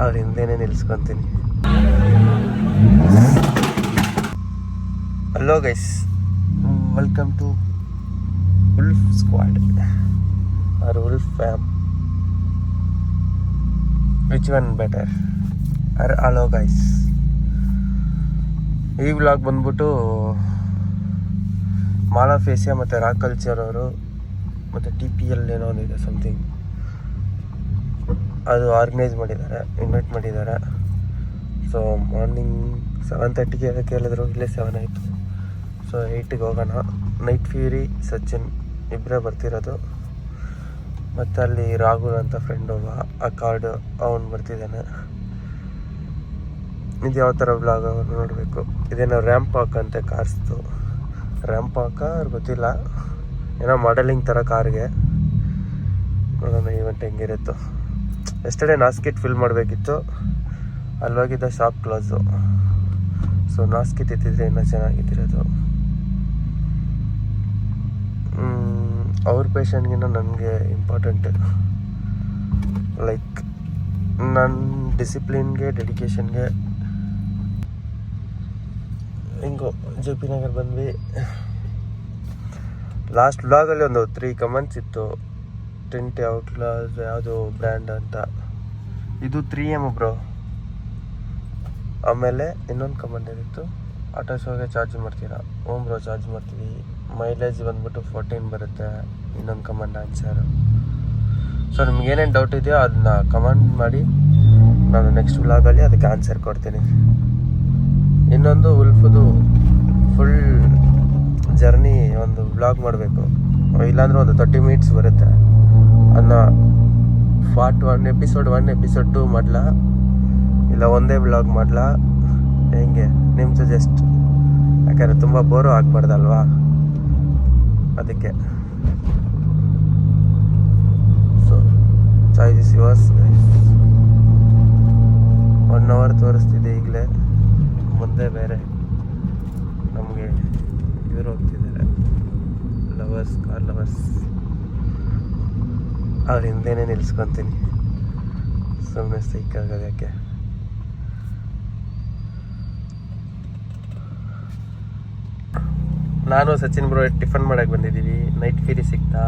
ಅವ್ರ ಹಿಂದೆನೇ ನಿಲ್ಸ್ಕೊತೀನಿ. Hello guys, welcome to wolf squad or wolf fam. Which one better? Hello guys, ಈ vlog ಬಂದ್ಬಿಟ್ಟು ಮಾಲಾ ಫೇಸಿಯಾ ಮತ್ತು ರಾ ಕಲ್ಚರ್ ಅವರು ಮತ್ತು TPL ಏನೋ ಒಂದಿದೆ ಸಮಥಿಂಗ್, ಅದು ಆರ್ಗನೈಸ್ ಮಾಡಿದ್ದಾರೆ, ಇನ್ವೈಟ್ ಮಾಡಿದ್ದಾರೆ. ಸೊ ಮಾರ್ನಿಂಗ್ 7:30ಗೆ ಕೇಳಿದ್ರು, ಇಲ್ಲೇ 7 ಆಯಿತು. ಸೊ 8ಗೆ ಹೋಗೋಣ. ನೈಟ್ ಫ್ಯೂರಿ, ಸಚಿನ್ ಇಬ್ಬರೇ ಬರ್ತಿರೋದು. ಮತ್ತು ಅಲ್ಲಿ ರಾಹುಲ್ ಅಂತ ಫ್ರೆಂಡ್ ಆ ಕಾರ್ಡ್ ಅವನು ಬರ್ತಿದ್ದಾನೆ. ಇದು ಯಾವ ಥರ ವ್ಲಾಗ್ ಅವ್ರು ನೋಡಬೇಕು. ಇದೇನೋ ರ್ಯಾಂಪ್ ವಾಕ್ ಅಂತೆ ಕಾರ್ಸ್ದು. ರ್ಯಾಂಪ್ ವಾಕ ಅವ್ರು ಗೊತ್ತಿಲ್ಲ, ಏನೋ ಮಾಡೆಲಿಂಗ್ ಥರ ಕಾರ್ಗೆ. ನೋಡೋಣ ಈವೆಂಟ್ ಹೆಂಗಿರುತ್ತೋ. ಎಸ್ಟರ್ಡೇ ನಾಸ್ಕಿಟ್ ಫಿಲ್ ಮಾಡಬೇಕಿತ್ತು, ಅಲ್ಲೋಗಿದ್ದ ಶಾಪ್ ಕ್ಲೋಸು. ಸೊ ನಾಸ್ಕಿಟ್ ಇತ್ತಿದ್ರೆ ಇನ್ನೂ ಚೆನ್ನಾಗಿದ್ದಿರೋದು. ಅವ್ರ ಪೇಷಂಟ್ಗಿನ್ನ ನನಗೆ ಇಂಪಾರ್ಟೆಂಟ್. ಲೈಕ್ ನನ್ನ ಡಿಸಿಪ್ಲಿನ್ಗೆ, ಡೆಡಿಕೇಶನ್ಗೆ. ಹಿಂಗೋ JP ನಗರ್ ಬಂದ್ವಿ. ಲಾಸ್ಟ್ ವ್ಲಾಗಲ್ಲಿ ಒಂದು 3 ಕಮೆಂಟ್ಸ್ ಇತ್ತು. ಟಿಂಟ್ ಔಟ್ಲಾಸ್ ಯಾವುದು ಬ್ರ್ಯಾಂಡ್ ಅಂತ. ಇದು 3M ಬ್ರೋ. ಆಮೇಲೆ ಇನ್ನೊಂದು ಕಮೆಂಟ್ ಏನಿತ್ತು, ಆಟೋ ಶೋಗೆ ಚಾರ್ಜ್ ಮಾಡ್ತೀರಾ? ಹ್ಞೂ ಬ್ರೋ, ಚಾರ್ಜ್ ಮಾಡ್ತೀವಿ. ಮೈಲೇಜ್ ಬಂದ್ಬಿಟ್ಟು 14 ಬರುತ್ತೆ. ಇನ್ನೊಂದು ಕಮೆಂಟ್ ಆನ್ಸರ್. ಸೊ ನಿಮ್ಗೆ ಏನೇನು ಡೌಟ್ ಇದೆಯೋ ಅದನ್ನ ಕಮೆಂಟ್ ಮಾಡಿ, ನಾನು ನೆಕ್ಸ್ಟ್ ವ್ಲಾಗಲ್ಲಿ ಅದಕ್ಕೆ ಆನ್ಸರ್ ಕೊಡ್ತೀನಿ. ಇನ್ನೊಂದು ಉಲ್ಫದು ಫುಲ್ ಜರ್ನಿ ಒಂದು ವ್ಲಾಗ್ ಮಾಡಬೇಕು. ಇಲ್ಲಾಂದರೆ ಒಂದು 30 ಮಿನಿಟ್ಸ್ ಬರುತ್ತೆ. ಅದನ್ನ ಎಪಿಸೋಡ್ 1 ಎಪಿಸೋಡ್ 2 ಮಾಡಲಾ, ಇಲ್ಲ ಒಂದೇ ವ್ಲಾಗ್ ಮಾಡಲಾ, ಹೆಂಗೆ ನಿಮ್ಮ ಸಜೆಸ್ಟ್. ಯಾಕಂದರೆ ತುಂಬ ಬೋರು ಆಗಬಾರ್ದಲ್ವಾ, ಅದಕ್ಕೆ. So choice is yours. 1 hour ತೋರಿಸ್ತಿದೆ ಈಗಲೇ. ಮುಂದೆ ಬೇರೆ ನಮಗೆ ಇವರು ಹೋಗ್ತಿದ್ದಾರೆ, ಲವರ್ಸ್, ಕಾರ್ ಲವರ್ಸ್. ಅವ್ರ ಹಿಂದೆನೇ ನಿಲ್ಸ್ಕೊತೀನಿ, ಸುಮ್ಮನೆ ಸೈಕಾಗೋದು ಯಾಕೆ. ನಾನು ಸಚಿನ್ ಬ್ರೋ ಟಿಫನ್ ಮಾಡಕ್ಕೆ ಬಂದಿದ್ದೀವಿ. ನೈಟ್ ಫೀರಿ ಸಿಗ್ತಾ.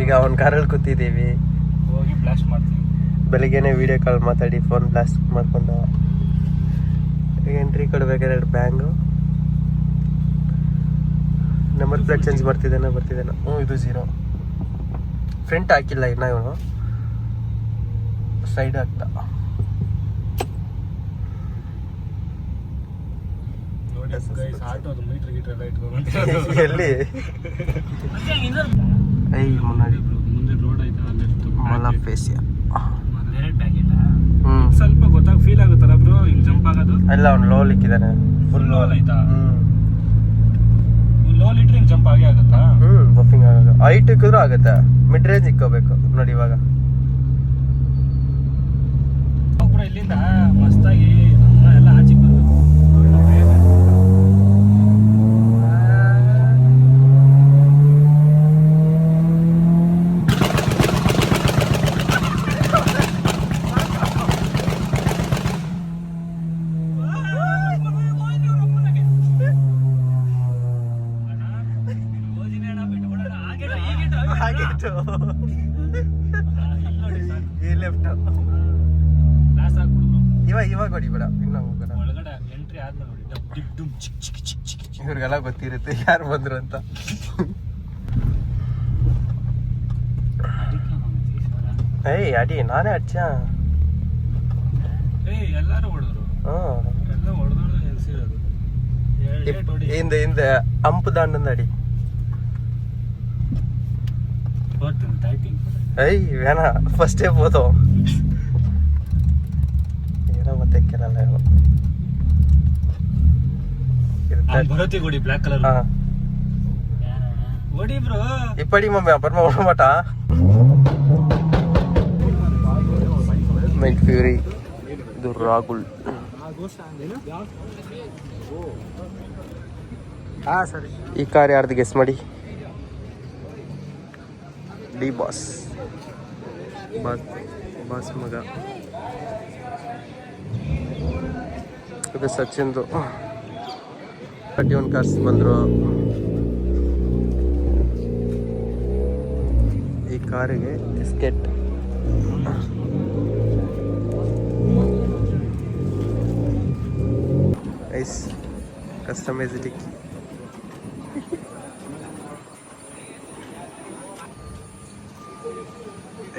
ಈಗ ಅವನ ಕಾರಲ್ಲಿ ಕೂತಿದ್ದೀವಿ. ಹೋಗಿ ಬ್ಲಾಸ್ಟ್ ಮಾಡ್ತೀವಿ. ಬೆಳಿಗ್ಗೆನೇ ವೀಡಿಯೋ ಕಾಲ್ ಮಾತಾಡಿ ಫೋನ್ ಬ್ಲಾಸ್ಟ್ ಮಾಡ್ಕೊಂಡು ಈಗ ಎಂಟ್ರಿ ಕೊಡ್ಬೇಕಾದ್ರೆ 2 ಬ್ಯಾಂಗು. ನಂಬರ್ ಪ್ಲೇಟ್ ಚೇಂಜ್ ಬರ್ತಿದ್ದೇನೆ. ಇದು 0. ಫ್ರಂಟ್ ಹಾಕಿಲ್ಲ ಇನ್ನ, ಇವನು ಸೈಡ್ ಹಾಕ್ತಾ. ಎಲ್ಲಿ ಮುನ್ನಾಡಿ ಮಾಲಾ ಫೇಸಿಯಾ. ಸ್ವಲ್ಪ ಗೊತ್ತಾಗ ಫೀಲ್ ಆಗುತ್ತಲ್ಲ ಬ್ರೋ, ಹಿಂಗ್ ಜಂಪ್ ಆಗೋದು. ಅಲ್ಲ, ಅವ್ನು ಲೋ ಲಿಕ್ಕಿದ್ದಾನೆ. ಫುಲ್ ಲೋ ಆಯ್ತಾ? ಲೋ ಲಿಟ್ರ್ ಹಿಂಗ್ ಜಂಪ್ ಆಗೇ ಆಗುತ್ತಾ? ಬಫಿಂಗ್ ಆಗೋದು. ಹೈಟ್ ಇಕ್ಕಿದ್ರು ಆಗುತ್ತೆ, ಮಿಡ್ ರೇಂಜ್ ಇಕ್ಕೋಬೇಕು ನೋಡಿ. ಇವಾಗ ಬ್ರೋ ಇಲ್ಲಿಂದ ಮಸ್ತಾಗಿ ಎಲ್ಲ ಆಚೆಗೆ ಇವಾಗ ಹೊಡಿಬೇಡ, ಇನ್ನು ಒಳಗಡೆ ಎಂಟ್ರಿ ಆದ್ಮೇಲೆ ಇವ್ರಿಗೆಲ್ಲ ಗೊತ್ತಿರುತ್ತೆ ಯಾರು ಬಂದ್ರು ಅಂತ. ಏಯ್ ಅಡಿ ನಾನೇ ಅಚ್ಚ. ಎಲ್ಲಾರು ಹೊಡೆದ್ರು. ಎಲ್ಲ ಹೊಡೆದೋಡು ಎಲ್ಸಿರೋದು. ಹಿಂದೆ ಹಂಪ್ ದಾಂಡಂದ ಅಡಿ. ಏಯ್ வேணா ಫಸ್ಟೇ போதும். ಏನೋ ಮತ್ತೆ ಕೆನಲ್ಲ ಏನೋ ಬರೋತಿ ಗೋಡಿ ಬ್ಲಾಕ್ ಕಲರ್. ಓಡಿ ಬ್ರೋ இப்படி மம்மி அப்புறமா விட மாட்டா. ನೈಟ್ ಫ್ಯೂರಿ, ಇದು ರಾಹುಲ್. ಸರಿ. ಈ ಕಾರ್ ಯಾರ್ದು ಗೆಸ್ ಮಾಡಿ. ಡಿ ಬಾಸ್ ಮಗ. ಇದು ಸಚಿನ್ದು 31 ಕಾರ್ಸ್ ಬಂದರು. ಈ ಕಾರಿಗೆ ಬಿಸ್ಕೆಟ್. ಐಸ್ ಕಸ್ಟಮೈಸ್ ಡಿಕ್ಕಿ.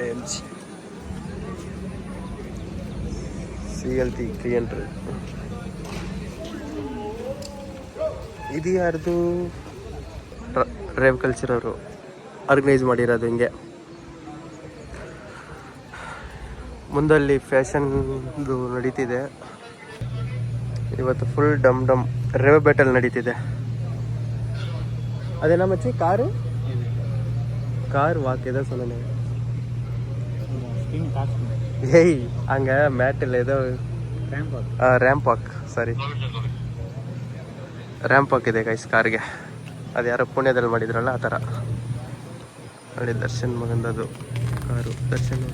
AMG CLT 300. ಇದು ಯಾರ್ದು? ರೇವ್ ಕಲ್ಚರ್ ಅವರು ಆರ್ಗನೈಸ್ ಮಾಡಿರೋದು. ಹಿಂಗೆ ಮುಂದಲ್ಲಿ ಫ್ಯಾಷನ್ದು ನಡೀತಿದೆ ಇವತ್ತು. ಫುಲ್ ಡಮ್ ಡಮ್ ರೇವ್ ಬ್ಯಾಟಲ್ ನಡೀತಿದೆ. ಅದೇನಾ ಮಚ್ಚಿ ಕಾರ್ ವಾಕಿದೆ ಸೊನ್ನೆ ಏಯ್ ಹಂಗ ಮ್ಯಾಟ್ ಇಲ್ಲ ಇದು ramp walk. Sorry, ramp walk ಇದೆ ಗೈಸ್ ಕಾರ್ಗೆ. ಅದು ಯಾರೋ ಪುಣ್ಯದಲ್ಲಿ ಮಾಡಿದ್ರಲ್ಲ ಆ ಥರ. ನೋಡಿ ದರ್ಶನ್ ಮಗಂದದು car. Darshan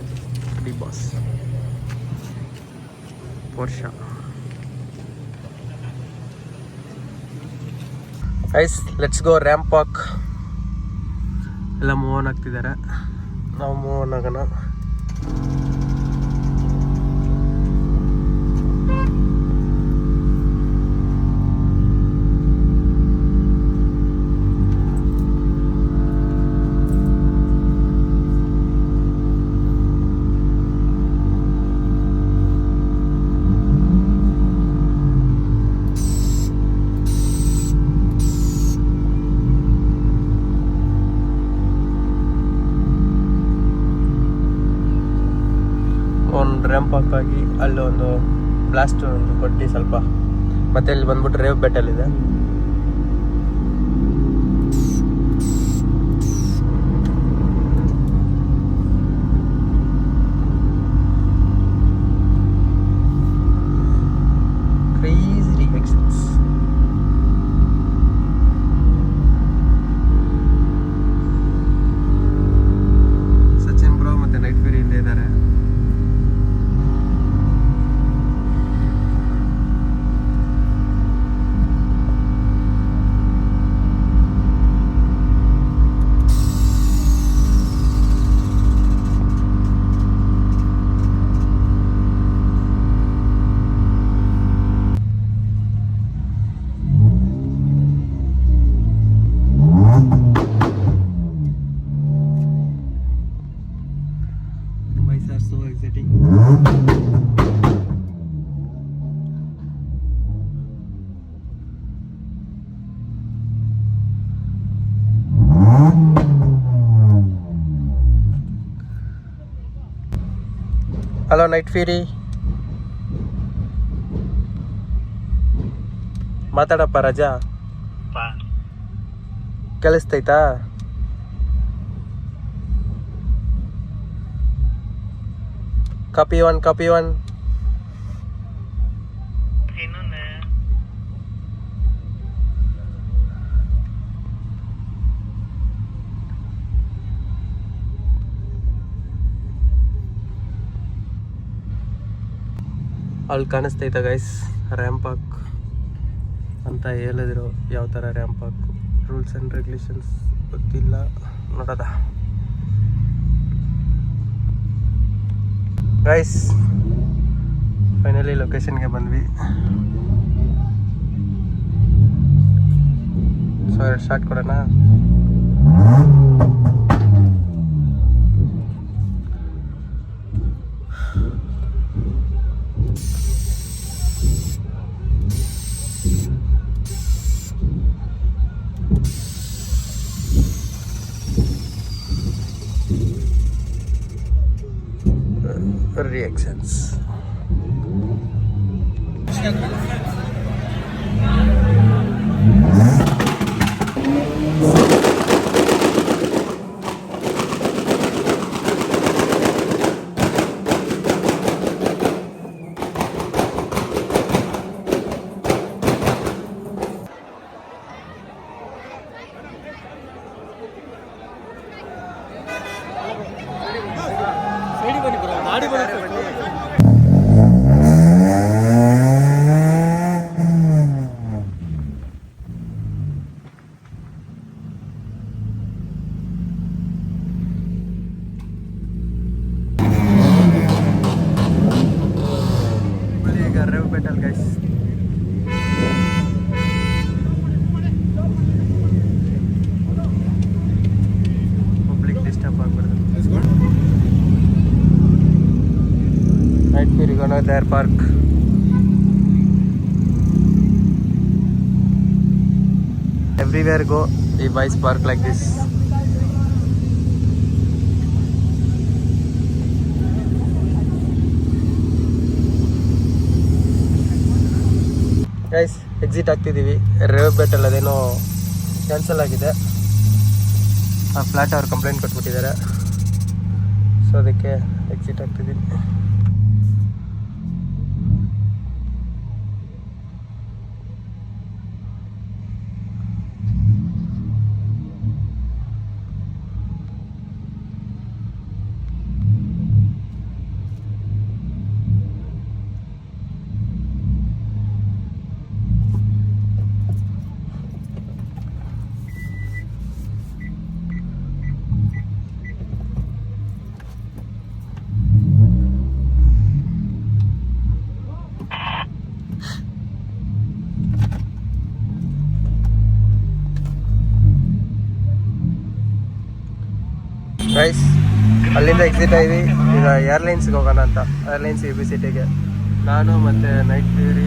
D boss Porsche. Guys let's go ramp walk. ಎಲ್ಲ ಮೂವ್ ಆನ್ ಆಗ್ತಿದ್ದಾರೆ. ನಾವು ಮೂವ್ ಆನ್ ಆಗೋಣ. ಒಂದು ರ್ಯಾಂಪ್ ಹಾಕಿ ಅಲ್ಲಿ ಒಂದು ಬ್ಲಾಸ್ಟ್ ಒಂದು ಕೊಟ್ಟು ಸ್ವಲ್ಪ. ಮತ್ತೆ ಇಲ್ಲಿ ಬಂದ್ಬಿಟ್ಟು ರೇವ್ ಬೆಟಲ್ ಇದೆ. Crazy reactions. ಸಚಿನ್ ಬ್ರೋ ಮತ್ತೆ ನೈಟ್ ಫ್ಯೂರಿ ಇಲ್ಲೇ ಇದ್ದಾರೆ. So exciting. ಹಲೋ ನೈಟ್ ಫೀರಿ, ಮಾತಾಡಪ್ಪ. ರಜಾ ಕೇಳಿಸ್ತೈತಾ? ಕಾಪಿ ಒನ್ ಅಲ್ಲಿ ಕಾಣಿಸ್ತೈತ ಗೈಸ್ ರ್ಯಾಂಪ್ ವಾಕ್ ಅಂತ ಹೇಳಿದ್ರು. ಯಾವ ಥರ ramp walk, rules and regulations ಗೊತ್ತಿಲ್ಲ, ನೋಡೋದ. ಗೈಸ್ ಫೈನಲಿ ಲೊಕೇಶನ್ಗೆ ಬಂದ್ವಿ. ಸೊ ಸ್ಟಾರ್ಟ್ ಕೊಡೋಣ. Reactions. ಗಾಡಿ Now their park. Everywhere go, the boys park like this. Guys exit ಆಗ್ತಿದ್ದೀವಿ. ರೇವ್ ಬೆಟ್ಟಲ್ಲಿ ಅದೇನೋ ಕ್ಯಾನ್ಸಲ್ ಆಗಿದೆ. ಆ ಫ್ಲ್ಯಾಟ್ ಅವ್ರು ಕಂಪ್ಲೇಂಟ್ ಕೊಟ್ಬಿಟ್ಟಿದ್ದಾರೆ. ಸೊ ಅದಕ್ಕೆ ಎಕ್ಸಿಟ್ ಆಗ್ತಿದ್ದೀನಿ. ಗೈಸ್ ಅಲ್ಲಿಂದ ಎಕ್ಸಿಟ್ ಆಗಿ ಈಗ ಏರ್ಲೈನ್ಸ್ಗೆ ಹೋಗೋಣ ಅಂತ. ಏರ್ಲೈನ್ಸ್ ಯು ಬಿ ಸಿಟಿಗೆ ನಾನು ಮತ್ತು ನೈಟ್ ಫ್ಯೂರಿ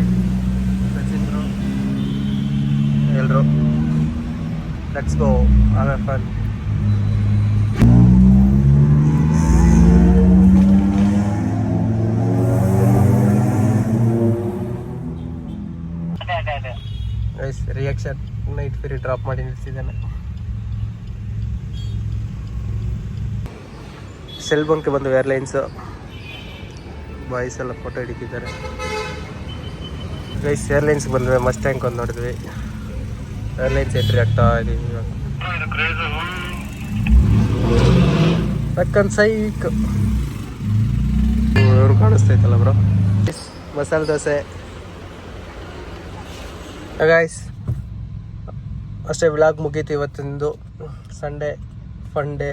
ಸಚಿನ್ರು ಎಲ್ಲರೂ. Let's go, have A fun. Guys reaction, night fury drop ಮಾಡಿ ನಿಲ್ಸಿದ್ದಾನೆ. ಸೆಲ್ಬಂಕ್ಗೆ ಬಂದು ಏರ್ಲೈನ್ಸ್ ಬಾಯ್ಸ್ ಎಲ್ಲ ಫೋಟೋ ಹಿಡಿತಿದ್ದಾರೆ. ಗೈಸ್ ಏರ್ಲೈನ್ಸ್ಗೆ ಬಂದರೆ ಮಸ್ಟ್ ಟ್ಯಾಂಕ್ ಒಂದು ನೋಡಿದ್ವಿ. ಏರ್ಲೈನ್ಸ್ ಎಂಟ್ರಿ ಆಗ್ತಾ ಇದೀವಿ ಇವಾಗ. ಪಕ್ಕನ್ ಸೈಕ್ ಇವ್ರು ಕಾಣಿಸ್ತೈತಲ್ಲ ಬ್ರೋ. ಮಸಾಲೆ ದೋಸೆ. ಗೈಸ್ ಅಷ್ಟೇ, ವ್ಲಾಗ್ ಮುಗೀತು ಇವತ್ತಿಂದು. Sunday fun day,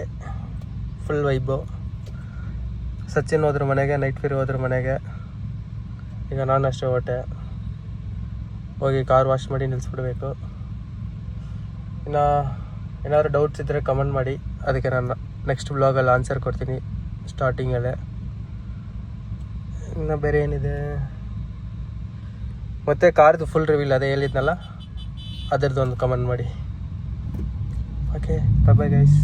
full vibe. Sachin ಹೋದ್ರ ಮನೆಗೆ, ನೈಟ್ ಫೀರ್ ಹೋದ್ರ ಮನೆಗೆ. ಈಗ ನಾನು ಅಷ್ಟೇ ಹೊಟ್ಟೆ ಹೋಗಿ ಕಾರ್ ವಾಶ್ ಮಾಡಿ ನಿಲ್ಲಿಸ್ಬಿಡ್ಬೇಕು. ಇನ್ನು ಏನಾದ್ರು ಡೌಟ್ಸ್ ಇದ್ದರೆ ಕಮೆಂಟ್ ಮಾಡಿ, ಅದಕ್ಕೆ ನಾನು ನೆಕ್ಸ್ಟ್ ಬ್ಲಾಗಲ್ಲಿ ಆನ್ಸರ್ ಕೊಡ್ತೀನಿ ಸ್ಟಾರ್ಟಿಂಗಲ್ಲೇ. ಇನ್ನು ಬೇರೆ ಏನಿದೆ ಮತ್ತು ಕಾರ್ದು ಫುಲ್ ರಿವೀಲ್ ಅದೇ ಹೇಳಿದ್ನಲ್ಲ, ಅದರದ್ದು ಒಂದು ಕಮೆಂಟ್ ಮಾಡಿ. ಓಕೆ, ಬಾಯ್ ಬಾಯ್ ಗೈಸ್.